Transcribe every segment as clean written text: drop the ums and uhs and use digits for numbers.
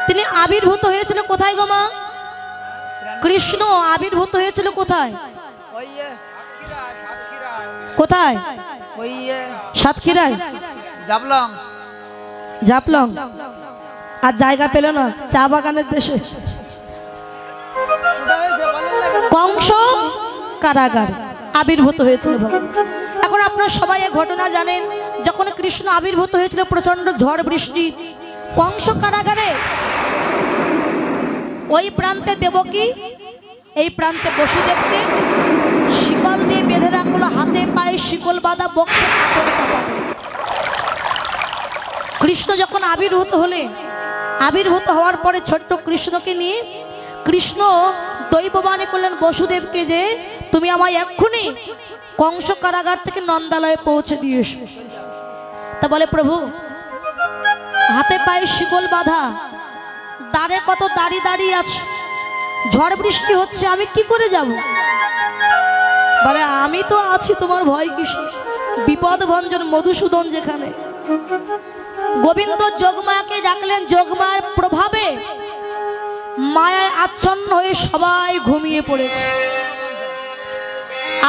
তিনি আবির্ভূত হয়েছিল কোথায় গো মা? কৃষ্ণ আবির্ভূত হয়েছিল কোথায়? কোথায়? সাতক্ষীরায়, জাফলং। জাফলং। আর জায়গা পেল না চা বাগানের দেশে, কংস কারাগার আবির্ভূত হয়েছিল ভগবান। এখন আপনারা সবাই এই ঘটনা জানেন, যখন কৃষ্ণ আবির্ভূত হয়েছিল প্রচন্ড ঝড় বৃষ্টি, কংস কারাগারে ওই প্রান্তে দেবকী, এই প্রান্তে বসুদেবকে শিকল দিয়ে বেঁধে রাখলো, হাতে পায়ে শিকল বাঁধা, বক্ষে পাথর চাপানো। কৃষ্ণ যখন আবির্ভূত হলেন, আবির্ভূত হওয়ার পরে ছোট্ট কৃষ্ণকে নিয়ে কৃষ্ণ দৈববাণী করলেন বসুদেবকে যে তুমি আমায় এক্ষুনি কংস কারাগার থেকে নন্দালয়ে পৌঁছে দিয়ে এসো। তা বলে প্রভু হাতে পায়ে শিকল বাঁধা, দ্বারে কত দাঁড়িয়ে আছে, ঝড় বৃষ্টি হচ্ছে, আমি কি করে যাব? বলে আমি তো আছি, তোমার ভয় কিসের? বিপদ ভঞ্জন মধুসূদন যেখানে। গোবিন্দ যোগমায়াকে ডাকলেন, যোগমায়ার প্রভাবে মায়ায় আচ্ছন্ন হয়ে সবাই ঘুমিয়ে পড়েছে।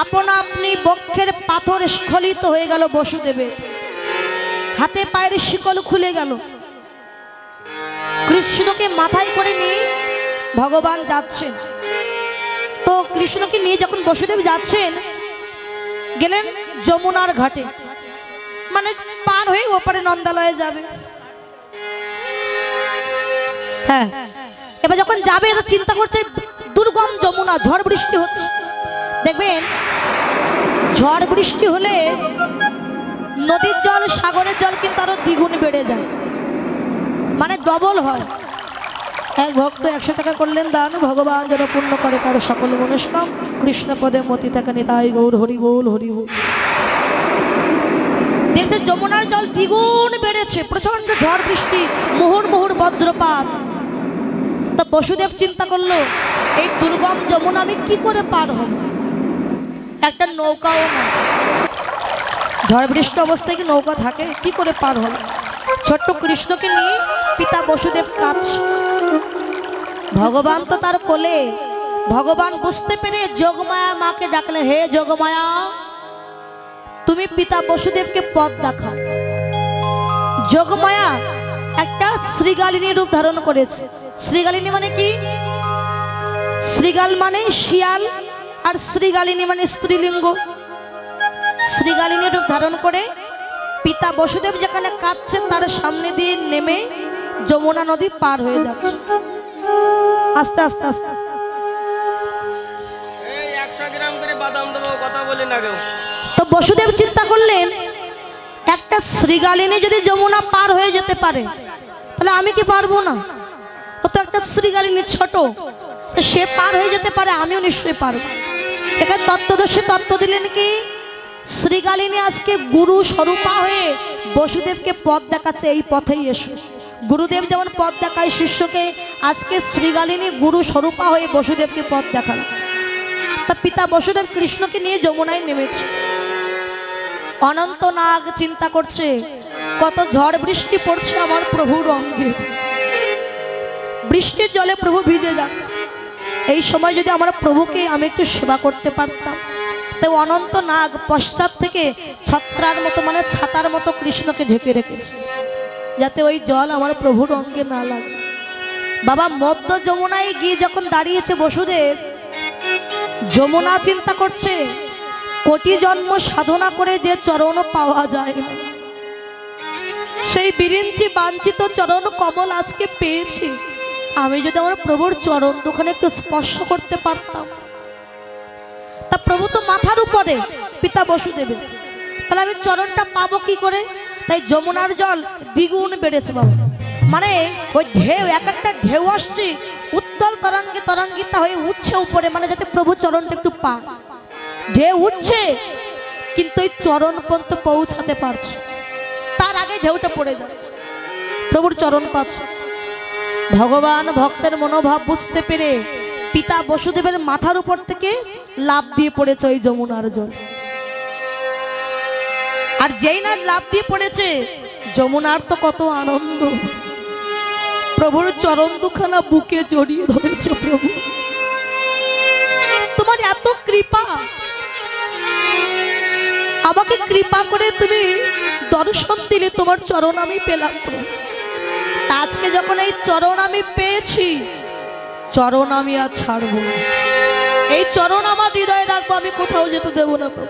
আপনা আপনি বক্ষের পাথর স্খলিত হয়ে গেল বসুদেবের, হাতে পায়ের শিকল খুলে গেল। কৃষ্ণকে মাথায় করে নিয়ে ভগবান যাচ্ছেন। তো কৃষ্ণকে নিয়ে যখন বসুদেব যাচ্ছেন, গেলেন যমুনার ঘাটে, মানে পার হয়ে ওপারে নন্দালয়ে যাবে। হ্যাঁ, এবার যখন যাবে তো চিন্তা করছে দুর্গম যমুনা, ঝড় বৃষ্টি হচ্ছে। দেখবেন ঝড় বৃষ্টি হলে নদীর জল, সাগরের জল কিন্তু আরো দ্বিগুণ বেড়ে যায়, মানে ডবল হয়। এক ভক্ত 100 টাকা করলেন দান, ভগবান যেন পূর্ণ করে তার সকল মনস্কাম, কৃষ্ণ পদে মতি থাকে নিতাই গৌর, হরি বল হরি বল। দেখতে যমুনার জল দ্বিগুণ বেড়েছে, প্রচন্ড ঝড় বৃষ্টি, মুহুর মুহুর বজ্রপাত। তো বসুদেব চিন্তা করলো এই দুর্গম যমুনা আমি কি করে পার হব? একটা নৌকাও না, ঝড় বৃষ্টি অবস্থায় কি নৌকা থাকে? কি করে পার হব? ছোট্ট কৃষ্ণকে নিয়ে পিতা বসুদেব কাঁদছে, ভগবান তো তার কোলে। ভগবান বুঝতে পেরে যোগমায়া মাকে ডাকলেন, হে যোগমায়া তুমি পিতা বসুদেবকে পথ দেখাও। যোগমায়া একটা শ্রীগালিনী রূপ ধারণ করেছে। শ্রীগালিনী মানে কি? শ্রীগাল মানে শিয়াল, আর শ্রীগালিনী মানে স্ত্রীলিঙ্গ। শ্রীগালিনী রূপ ধারণ করে পিতা বসুদেব যেখানে কাঁদছেন তার সামনে দিয়ে নেমে যমুনা নদী পার হয়ে যাচ্ছে আস্তে আস্তে আস্তে। তো বসুদেব চিন্তা করলেন একটা শ্রীগালিনী যদি যমুনা পার হয়ে যেতে পারে তাহলে আমি কি পারবো না? ও তো একটা শ্রীগালিনী ছোট, সে পার হয়ে যেতে পারে, আমিও নিশ্চয়ই পারবো। এখানে তত্ত্বদর্শী তত্ত্ব দিলেন কি শ্রীগালিনী আজকে গুরু স্বরূপা হয়ে বসুদেবকে পথ দেখাচ্ছে, এই পথেই এসো। গুরুদেব যেমন পথ দেখায় শিষ্যকে, আজকে শ্রীগালিনী গুরু স্বরূপা হয়ে বসুদেবকে পথ দেখালো। তা পিতা বসুদেব কৃষ্ণকে নিয়ে যমুনায় নেমেছে। অনন্ত নাগ চিন্তা করছে কত ঝড় বৃষ্টি পড়ছে আমার প্রভুর অঙ্গে, বৃষ্টির জলে প্রভু ভিজে যাচ্ছে। এই সময় যদি আমার প্রভুকে আমি একটু সেবা করতে পারতাম। তো অনন্ত নাগ পশ্চাৎ থেকে ছত্রার মতো, মানে ছাতার মতো কৃষ্ণকে ঢেকে রেখেছে, যাতে ওই জল আমার প্রভুর অঙ্গে না লাগে। বাবা মধ্য যমুনায় গিয়ে যখন দাঁড়িয়েছে বসুদেব, যমুনা চিন্তা করছে কোটি জন্ম সাধনা করে যে চরণ পাওয়া যায় না, সেই বিরিঞ্চি বাঞ্ছিত চরণ কমল আজকে পেয়েছি। আমি যদি আমার প্রভুর চরণ দুখানে একটু স্পর্শ করতে পারতাম। তা প্রভু তো মাথার উপরে পিতা বসুদেবের, তাহলে আমি চরণটা পাবো কি করে? তাই যমুনার জল দ্বিগুণ বেড়েছে বাবা, মানে ওই ঢেউ, এক একটা ঢেউ আসছে উত্তল তরঙ্গে তরঙ্গিতা হয়ে উঠছে উপরে, মানে যাতে প্রভু চরণটা একটু পা। ঢেউ উঠছে কিন্তু ওই চরণ পর্যন্ত পৌঁছাতে পারছে, তার আগে ঢেউটা পড়ে যাচ্ছে, প্রভুর চরণ পাচ্ছে। ভগবান ভক্তের মনোভাব বুঝতে পেরে পিতা বসুদেবের মাথার উপর থেকে লাফ দিয়ে পড়েছে ওই যমুনার জল। আর যেই না লাফ দিয়ে পড়েছে, যমুনার তো কত আনন্দ, প্রভুর চরণ দুখানা বুকে জড়িয়ে ধরেছে। প্রভু তোমার এত কৃপা, আমাকে কৃপা করে তুমি দর্শন দিলে, তোমার চরণ আমি পেলাম। আজকে যখন এই চরণ আমি পেয়েছি, চরণ আমি আর ছাড়বো না। এই চরণ আমার হৃদয়ে রাখবো, আমি কোথাও যেতে দেব না। তো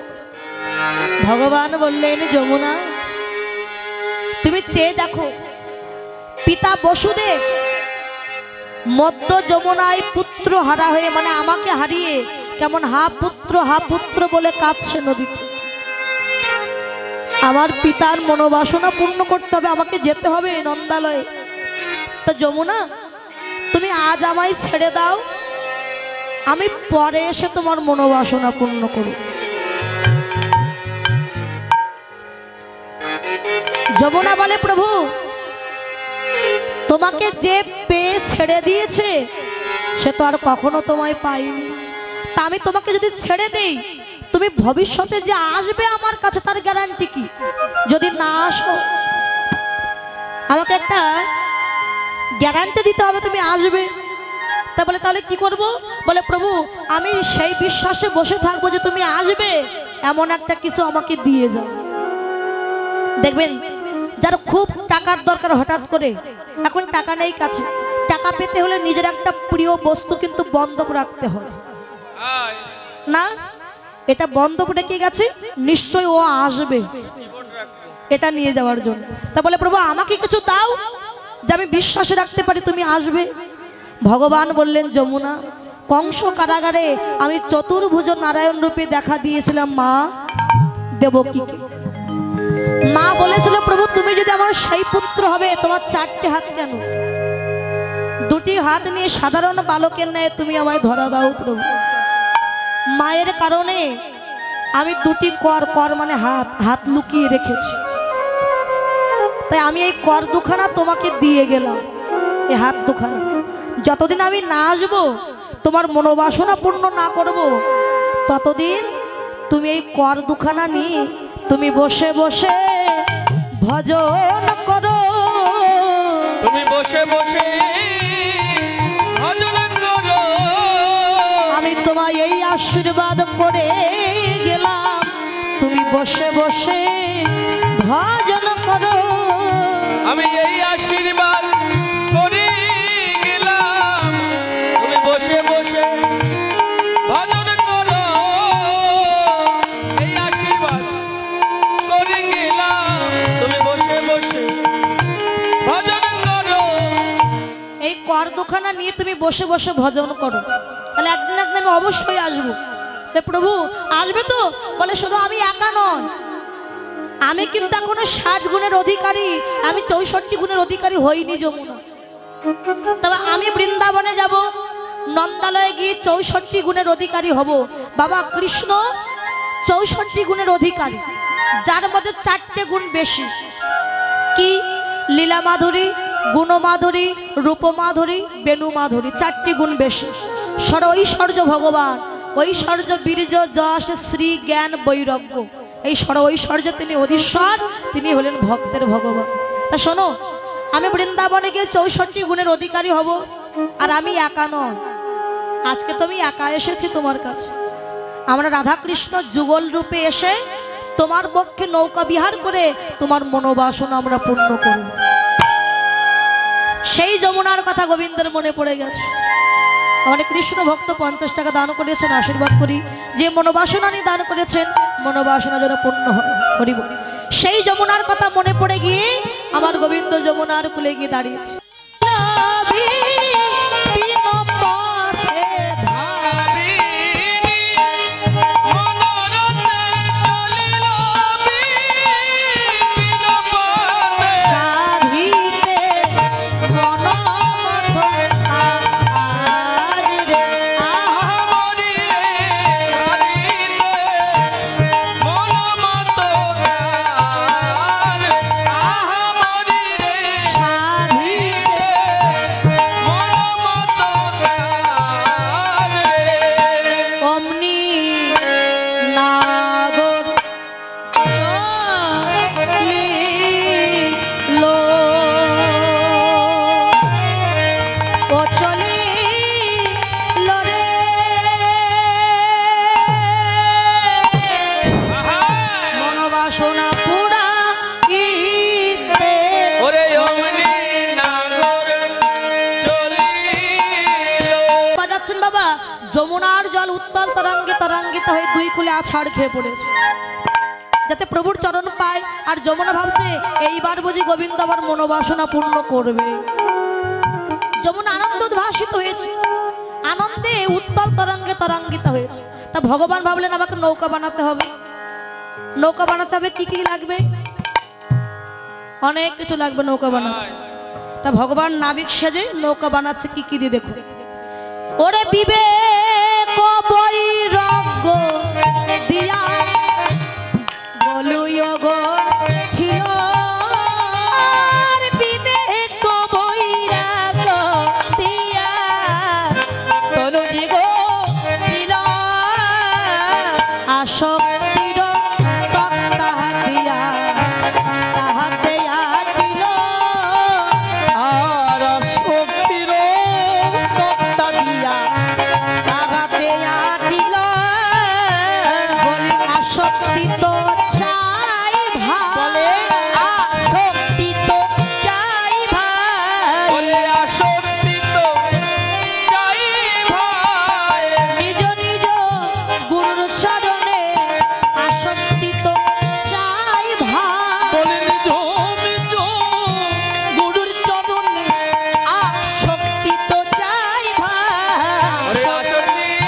ভগবান বললেন, যমুনা তুমি চেয়ে দেখো, পিতা বসুদেব মধ্য যমুনায় পুত্র হারা হয়ে, মানে আমাকে হারিয়ে কেমন হা পুত্র বলে কাঁদছে নদীতে। আমার পিতার মনোবাসনা পূর্ণ করতে হবে, আমাকে যেতে হবে নন্দালয়ে। তো যমুনা তুমি আজ আমায় ছেড়ে দাও, আমি পরে এসে তোমার মনোবাসনা পূর্ণ করব। যমুনা বলে, প্রভু তোমাকে যে পেয়ে ছেড়ে দিয়েছে সে তো আর কখনো তোমায় পাইনি। তা আমি তোমাকে যদি ছেড়ে দেই, তুমি ভবিষ্যতে যে আসবে আমার কাছে তার গ্যারান্টি কি? যদি না আসো, আমাকে একটা গ্যারান্টি দিতে হবে তুমি আসবে। তা বলে তাহলে কি করব? বলে, প্রভু আমি সেই বিশ্বাসে বসে থাকবো যে তুমি আসবে, এমন একটা কিছু আমাকে দিয়ে যাও। দেখবেন যার খুব টাকার দরকার, হঠাৎ করে এখন টাকা নেই কাছে, টাকা পেতে হলে নিজের একটা প্রিয় বস্তু কিন্তু বন্ধক রাখতে হয় না? এটা বন্ধক রেখে গেছে, নিশ্চয়ই ও আসবে এটা নিয়ে যাওয়ার জন্য। তা বলে, প্রভু আমাকে কিছু দাও যে আমি বিশ্বাসে রাখতে পারি তুমি আসবে। ভগবান বললেন, যমুনা কংস কারাগারে আমি চতুর্ভুজ নারায়ণ রূপে দেখা দিয়েছিলাম মা দেবকীকে। মা বলেছিল, প্রভু তুমি যদি আমার সেই পুত্র হবে, তোমার চারটে হাত কেন? দুটি হাত নিয়ে সাধারণ বালকের ন্যায় তুমি আমায় ধরা দাও প্রভু। মায়ের কারণে আমি দুটি কর মানে হাত লুকিয়ে রেখেছি, তাই আমি এই কর দুখানা তোমাকে দিয়ে গেলাম, এই হাত দুখানা। যতদিন আমি না আসবো, তোমার মনোবাসনা পূর্ণ না করব, ততদিন তুমি এই কর দুখানা নিয়ে তুমি বসে বসে ভজন করো। তুমি বসে বসে ভজন করো। আমি তোমায় এই আশীর্বাদ করে গেলাম, তুমি বসে বসে ভজন করো। আমি এই আশীর্বাদ করে গেলাম, তুমি বসে বসে ভজন করো। এই আশীর্বাদ করে গেলাম, তুমি বসে বসে ভজন করো। এই কর দুখানা নিয়ে তুমি বসে বসে ভজন করো, তাহলে একদিন একদিন আমি অবশ্যই আসবো। প্রভু আসবে তো? বলে, শুধু আমি একা নয়, আমি কিন্তু এখনো 60 গুণের অধিকারী, আমি 64 গুণের অধিকারী হইনি যমুনা। তবে আমি বৃন্দাবনে যাব, নন্দালয়ে গিয়ে 64 গুণের অধিকারী হব। বাবা কৃষ্ণ 64 গুণের অধিকারী, যার মধ্যে 4টে গুণ বেশি। কি? লীলা মাধুরী, গুণমাধুরী, রূপমাধুরী, বেণু মাধুরী, 4টি গুণ বেশি। ঐশ্বর্য ভগবান, ঐশ্বর্য বীর্য যশ শ্রী জ্ঞান বৈরাগ্য, এই ঐশ্বর্য তিনি অধীশ্বর, তিনি হলেন ভক্তের ভগবান। তা শোনো, আমি বৃন্দাবনে গিয়ে 64 গুণের অধিকারী হব, আর আমি একা নয়। আজকে তুমি একা এসেছি তোমার কাছে, আমরা রাধাকৃষ্ণ যুগল রূপে এসে তোমার পক্ষে নৌকা বিহার করে তোমার মনোবাসনা আমরা পূর্ণ করব। সেই যমুনার কথা গোবিন্দের মনে পড়ে গেছে। আমাদের কৃষ্ণ ভক্ত 50 টাকা দান করেছেন, আশীর্বাদ করি যে মনোবাসনা নিয়ে দান করেছেন, মনোবাসনা যেন পূর্ণ হয়। হরিব। সেই যমুনার কথা মনে পড়ে গিয়ে আমার গোবিন্দ যমুনার কূলে গিয়ে দাঁড়িয়েছে। সাধী যমুনার জল উত্তাল তরঙ্গে তরঙ্গিত হয়ে দুই কূলে আছাড় খেয়ে পড়েছে, যাতে প্রভুর চরণ পায়। আর যমুনা ভাবছে এইবার বুঝি গোবিন্দ আমার মনোবাসনা পূর্ণ করবে। যমুনা আনন্দ উদ্ভাসিত হয়েছে, আনন্দে উত্তাল তরঙ্গে তরঙ্গিত হয়েছে। তা ভগবান ভাবলেন আমাকে নৌকা বানাতে হবে। নৌকা বানাতে হবে কি কি লাগবে? অনেক কিছু লাগবে নৌকা বানাতে। তা ভগবান নাবিক সেজে নৌকা বানাচ্ছে কি কি দিয়ে, দেখো। ওরে বিবেক বৈরাগ্য দিয়া বলুয় গো ছিল, বিবেক বৈরাগ্য দিয়া তনুজি গো ছিল, আসক্তির তক্তা দিয়া তাহাতে আটিল, আর শক্তির তক্তা দিয়া তাহাতে আটিল। বলি আসক্তি তো চাই ভাই, বলে আসক্তি তো চাই ভাই, বলে আসক্তি তো চাই ভাই, নিজ নিজ গুরুর চরণে আসক্তি তো চাই ভাই। বলে নিজ নিজ গুরুর চরণে আসক্তি তো চাই ভাই। ওরে আসক্তির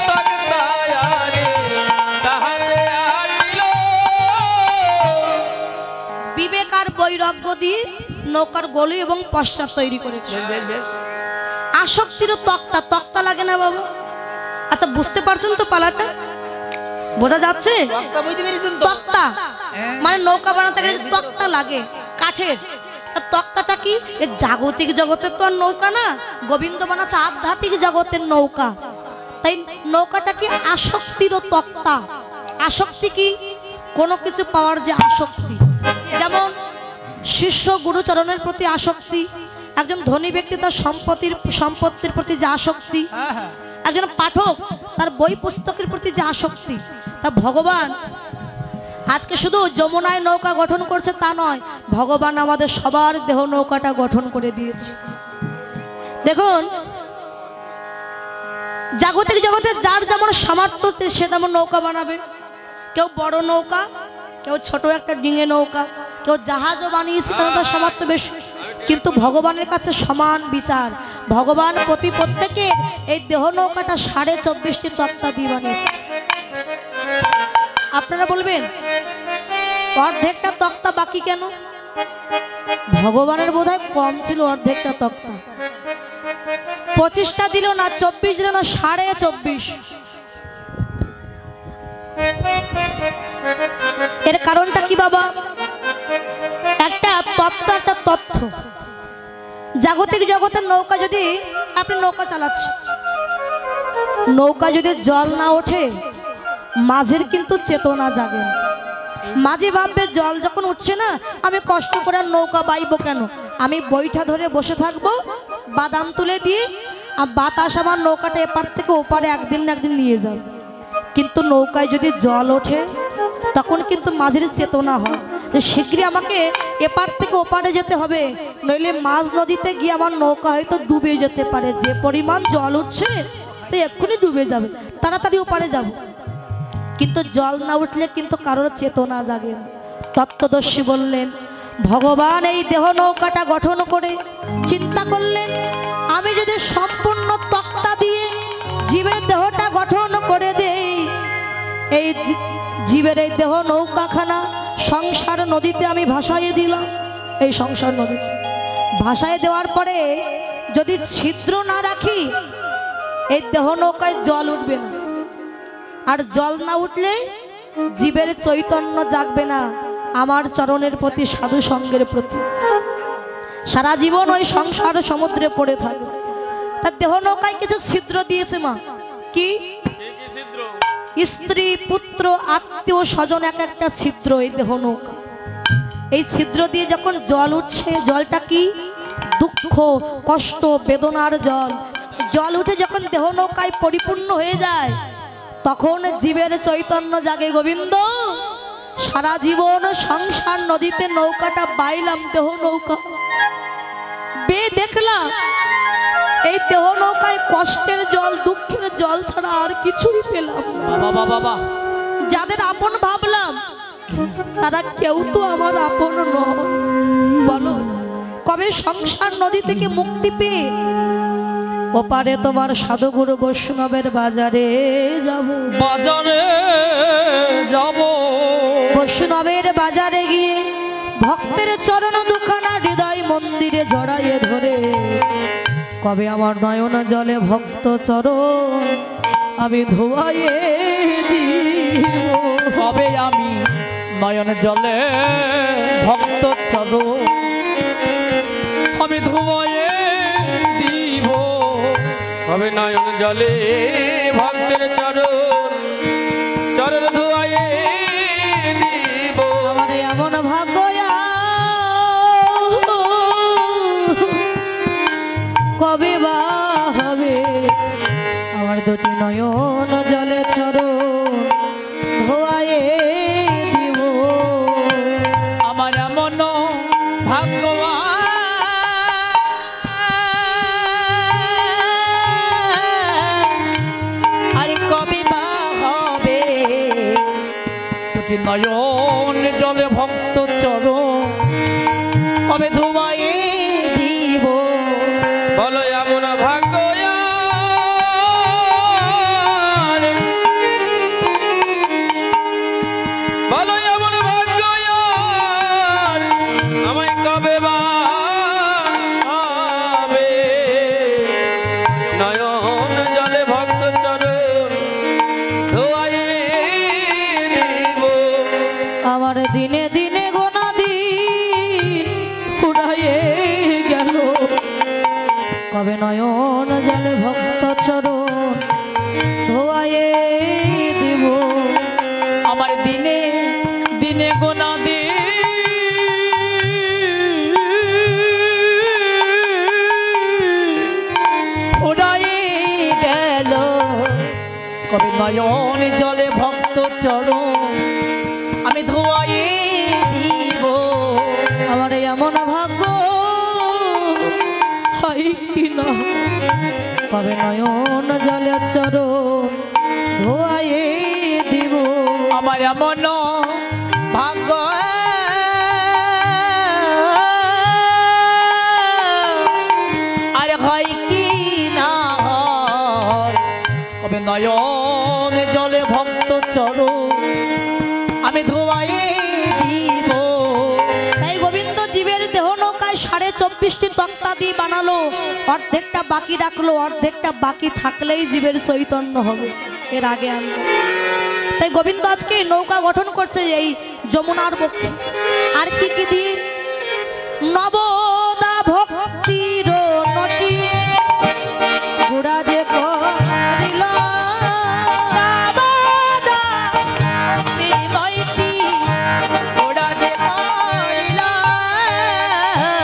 তক্তা আরে তাহাতে আটিল। বিবেক আর বৈরাগ্য দিয়ে নৌকার গলি এবং পশ্চাৎ তৈরি করেছে। বেশ বেশ আসক্তির তক্তা, তক্তা লাগে না বাবা? আচ্ছা বুঝতে পারছেন তো পালাটা? বোঝা যাচ্ছে? তক্তা বুঝতে পেরেছেন তো? তক্তা হ্যাঁ। মানে নৌকা বানাতে গেলে যে তক্তা লাগে কাঠের, আর তক্তাটা কি? এ জাগতিক জগতের তো আর নৌকা না, গোবিন্দ বানাচ্ছে আধ্যাত্মিক জগতের নৌকা। তাই নৌকাটা কি? আসক্তির তক্তা। আসক্তি কি? কোনো কিছু পাওয়ার যে আসক্তি, যেমন শিষ্য গুরুচরণের প্রতি আসক্তি, একজন ধনী ব্যক্তি তার সম্পত্তির প্রতি যে আসক্তি, হ্যাঁ হ্যাঁ একজন পাঠক তার বই পুস্তকের প্রতি যে আসক্তি। তা ভগবান আজকে শুধু যমুনায় নৌকা গঠন করছে তা নয়, ভগবান আমাদের সবার দেহ নৌকাটা গঠন করে দিয়েছে। দেখুন জাগতিক জগতে যার যেমন সামর্থ্য সে তেমন নৌকা বানাবে। কেউ বড় নৌকা, কেউ ছোট একটা ডিঙে নৌকা, কেউ জাহাজও বানিয়েছে, তার সামর্থ্য বেশি। কিন্তু ভগবানের কাছে সমান বিচার। ভগবান প্রত্যেকে এই দেহ নৌকাটা 24.5টি তক্তা দিয়ে বানিয়েছে। আপনারা বলবেন অর্ধেকটা তক্তা বাকি কেন? ভগবানের বোধহয় কম ছিল অর্ধেকটা তক্তা। 25টা দিল না, 24 দিল না, 24.5। এর কারণটা কি বাবা? একটা তত্ত্ব, একটা তথ্য। জাগতিক জগতের নৌকা, যদি আপনি নৌকা চালাচ্ছেন, নৌকা যদি জল না ওঠে মাঝের কিন্তু চেতনা জাগে না। মাঝে ভাববে জল যখন উঠছে না, আমি কষ্ট করে নৌকা বাইবো কেন, আমি বইটা ধরে বসে থাকবো, বাদাম তুলে দিয়ে বাতাস আমার নৌকাটা এপার থেকে ওপারে একদিন না একদিন নিয়ে যাবে। কিন্তু নৌকায় যদি জল ওঠে তখন কিন্তু মাঝের চেতনা হয় যে শীঘ্রই আমাকে এপার থেকে ওপারে যেতে হবে, নইলে মাঝ নদীতে গিয়ে আমার নৌকা হয়তো ডুবে যেতে পারে। যে পরিমাণ জল উঠছে তো এক্ষুনি ডুবে যাবে, তাড়াতাড়ি ওপারে যাব। কিন্তু জল না উঠলে কিন্তু কারোর চেতনা জাগে না। তত্ত্বদর্শী বললেন ভগবান এই দেহ নৌকাটা গঠন করে চিন্তা করলেন, আমি যদি সম্পূর্ণ তক্তা দিয়ে জীবের দেহটা গঠন করে দেই, এই জীবের এই দেহ নৌকাখানা সংসার নদীতে আমি ভাসাইয়ে দিলাম। এই সংসার নদীতে ভাসায় দেওয়ার পরে যদি ছিদ্র না রাখি, এই দেহ নৌকায় জল উঠবে না। আর জল না উঠলে জীবের চৈতন্য জাগবে না আমার চরণের প্রতি, সাধু সঙ্গের প্রতি। সারা জীবন ওই সংসার সমুদ্রে পড়ে থাকবে। তার দেহ নৌকায় কিছু ছিদ্র দিয়েছে মা। কি? স্ত্রী, পুত্র, আত্মীয় স্বজন, এক একটা ছিদ্র এই দেহ নৌকা। এই ছিদ্র দিয়ে যখন জল উঠছে, জলটা কি? দুঃখ, কষ্ট, বেদনার জল। জল উঠে যখন দেহ নৌকায় পরিপূর্ণ হয়ে যায়, তখন জীবের চৈতন্য জাগে। গোবিন্দ সারা জীবন সংসার নদীতে নৌকাটা বাইলাম, দেহ নৌকা বে দেখলাম এই দেহ নৌকায় কষ্টের জল দুঃখের জল ছাড়া আর কিছুই পেলাম না। বাবা বাবা, যাদের আপন ভাবলাম তারা কেউ তো আমার আপন নয়। বলো কবে সংসার নদী থেকে মুক্তি পেয়ে ওপারে তোমার সাধুগুরু বৈষ্ণবের বাজারে যাব। বাজারে যাব, বৈষ্ণবের বাজারে গিয়ে ভক্তের চরণ দুখানা হৃদয় মন্দিরে জড়াইয়ে ধরে কবে আমার নয়ন জলে ভক্ত চরণ আমি ধোয়াইয়ে দিব। কবে আমি নয়ন জলে ভক্ত চরণ আমি ধুয়ে দিব। কবে নয়ন জলে ভক্তের চরণ চরণ ধুয়ে দিব। আমার এমন ভাগ্য কবে বা হবে আমার দুটি নয়ন জলে চরণ ধোয়াইয়ে দিব। আমার এমন ভাগ্যবান, আর কবে বা হবে দুটি নয়ন জলে ভক্ত চরণ কবে ধুয়ে দিব। বলো এমন ভাগ্য আর, বলো এমন ভাগ্য আর, আমায় কবে বা হবে নয়ন জলে ভক্ত চরণ ধোয়াইয়ে দিব। আমার দিনে দিনে গোনা দিন ফুরাইয়ে গেল কবে নয়ন জলে ভক্ত চরণ ধোয়াইয়ে দিব। আমার দিনে দিনে গোনা দি উড়াই গেল কবে নয়ন জলে ভক্ত চরণ আমি ধোয়াই দিব। আমার এমন ভাগ্য হয় কি না কবে নয়ন জলে চরণ ধোয়াইয়ে দিব। আমার এমন ভাগ্য আর হয় কি না হয় কবে নয়ন জলে ভক্ত চরণ আমি ধোয়াই দিব। তাই গোবিন্দ জীবের দেহ নৌকায় 24.5টি তক্তা দিয়ে বানালো, অর্ধেকটা বাকি রাখলো, অর্ধেকটা বাকি থাকলেই জীবের চৈতন্য হবে, এর আগে আনলো। তাই গোবিন্দ আজকে নৌকা গঠন করছে এই যমুনার পক্ষে। আর কি কি দিয়ে নবদা ভক্তির নটি গুড়া যে করিল নবদা নয়টি ওরা যে করিল।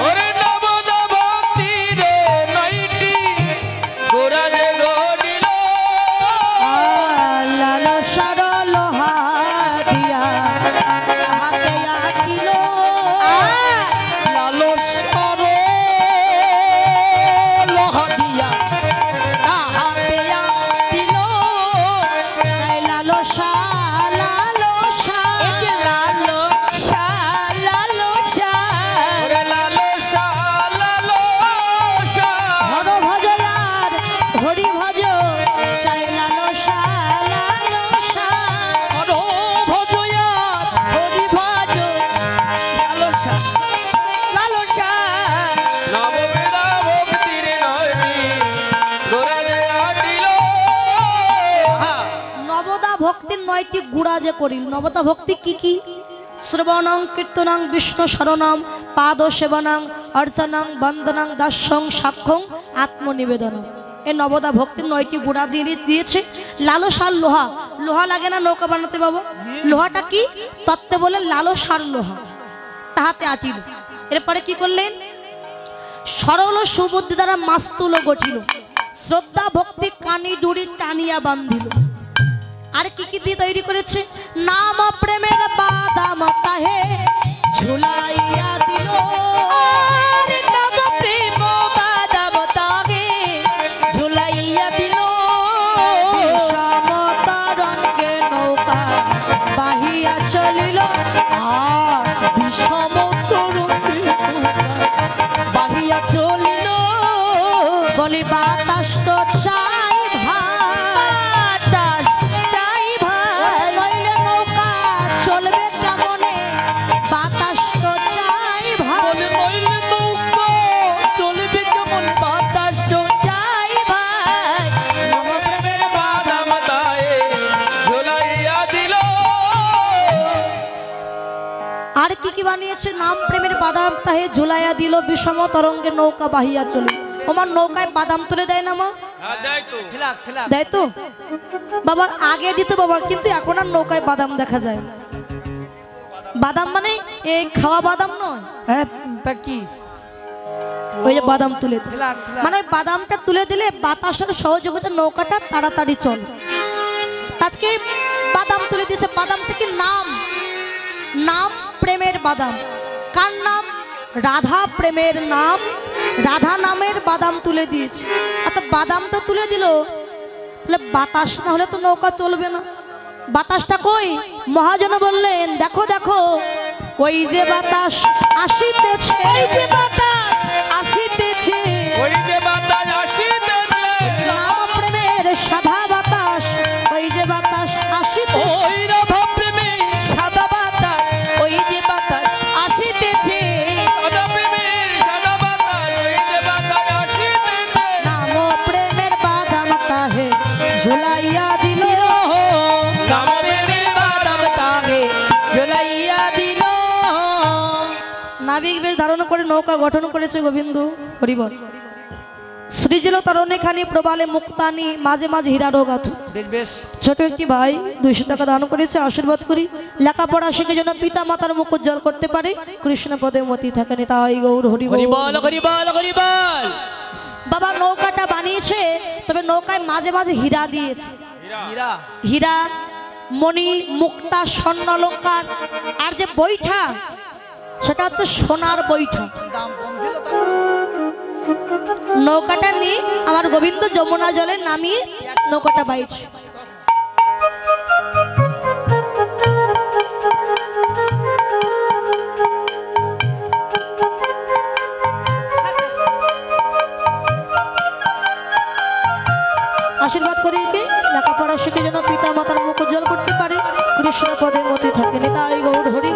ওরে নবদা ভক্তির নয়টি ওরা যে গড়িল। লালসার লোহা দিয়া হাতে আঁকিল লালসার লোহা দিয়া হাতে আঁকিল লালসা লালসা এই যে লালসা লালসা ওরে লালসা লালসা হর ভজ আর হরি ভজ চাই লালসা লালসা হর ভজয়া হরি ভজ লালসা লালসা নববেদা ভক্তির নয়টি গোরা যে আটিল। নবদা ভক্তির 9টি গুড়া যে করিল। নবদা ভক্তি কি কি? শ্রবণং কীর্তনং বিষ্ণু শরণম পাদ সেবনং অর্চনং বন্দনং দাস্যং সাক্ষং আত্মনিবেদনম। এই নবদা ভক্তির 9টি গুড়া দিয়ে দিয়েছে। লালসার লোহা, লোহা লাগে না নৌকা বানাতে বাবা? লোহাটা কি তত্ত্বে বলে লালসার লোহা, তাহাতে আচিল। এরপরে কি করলেন? সরল সুবুদ্ধি দ্বারা মাস্তুল গঠিল, শ্রদ্ধা ভক্তি কানি ডুরি টানিয়া বান্ধিল। আর কি কি দিয়ে তৈরি করেছে? নাম প্রেমের বাদাম তাহে ঝুলাইয়া দিল। আরে নাম প্রেম বাদাম তাহে কি কি বানিয়েছে? নাম প্রেমের বাদাম তাহে ঝুলাইয়া দিল, বিষম তরঙ্গে নৌকা বাহিয়া চলে। আমার নৌকায় বাদাম তুলে দেয় না মা? হ্যাঁ দেয় তো। খেলা খেলা দেয় তো বাবা, আগে দিত বাবা, কিন্তু এখন আর নৌকায় বাদাম দেখা যায় না। বাদাম মানে এই খাওয়া বাদাম নয়, হ্যাঁ তা কি? ওই যে বাদাম তুলে দেয়। খেলা খেলা মানে বাদামটা তুলে দিলে বাতাসের সহযোগিতা নৌকাটা তাড়াতাড়ি চলে। আজকে বাদাম তুলে দিয়েছে। বাদাম থেকে নাম, নাম প্রেমের বাদাম। কার নাম? রাধা প্রেমের নাম, রাধা নামের বাদাম তুলে দিয়েছে। আচ্ছা বাদাম তো তুলে দিল, তাহলে বাতাস না হলে তো নৌকা চলবে না। বাতাসটা কই? মহাজন বললেন দেখো দেখো, ওই যে বাতাস আসিতেছে, ওই যে বাতাস আসিতেছে, ওই যে বাতাস আসিতেছে, নাম প্রেমের সাধা বাতাস, ওই যে বাতাস আসিতেছে। ওই রাধা প্রেমে সাদা বাতাস, ওই যে বাতাস আসিতেছে, রাধা প্রেমের সাদা বাতাস, ওই যে বাতাস আসিতেছে। নাম প্রেমের বাদাম তাহে ঝুলাইয়া দিল, নাম প্রেমের বাদাম তাহে ঝুলাইয়া দিল। নাবিক বেশ ধারণ করে নৌকা গঠন করেছে গোবিন্দ হরিবল। সৃজল তরণে খানি প্রবালে মুক্তানি, মাঝে মাঝে হীরা রোগাত। বেশ বেশ ছোট একটি ভাই 200 টাকা দান করেছে, আশীর্বাদ করি লেখাপড়া শিখে যেন পিতা মাতার মুখ উজ্জ্বল করতে পারে, কৃষ্ণ পদে মতি থাকেনি তাই গৌর হরিবল। হরিবল হরিবল হরিবল। বাবা নৌকাটা বানিয়েছে, তবে নৌকায় মাঝে মাঝে হীরা দিয়েছে। হীরা হীরা, মণি, মুক্তা, স্বর্ণ অলংকার। আর যে বৈঠা, সেটা হচ্ছে সোনার বৈঠা। দাম কম ছিল তো। নৌকাটা নিয়ে আমার গোবিন্দ যমুনা জলে নামিয়ে নৌকাটা বাইছে। আশীর্বাদ করি কি লেখাপড়া শিখে যেন পিতা মাতার মুখ উজ্জ্বল করতে পারে, কৃষ্ণ পদে মতি থাকে তাই গৌর হরি।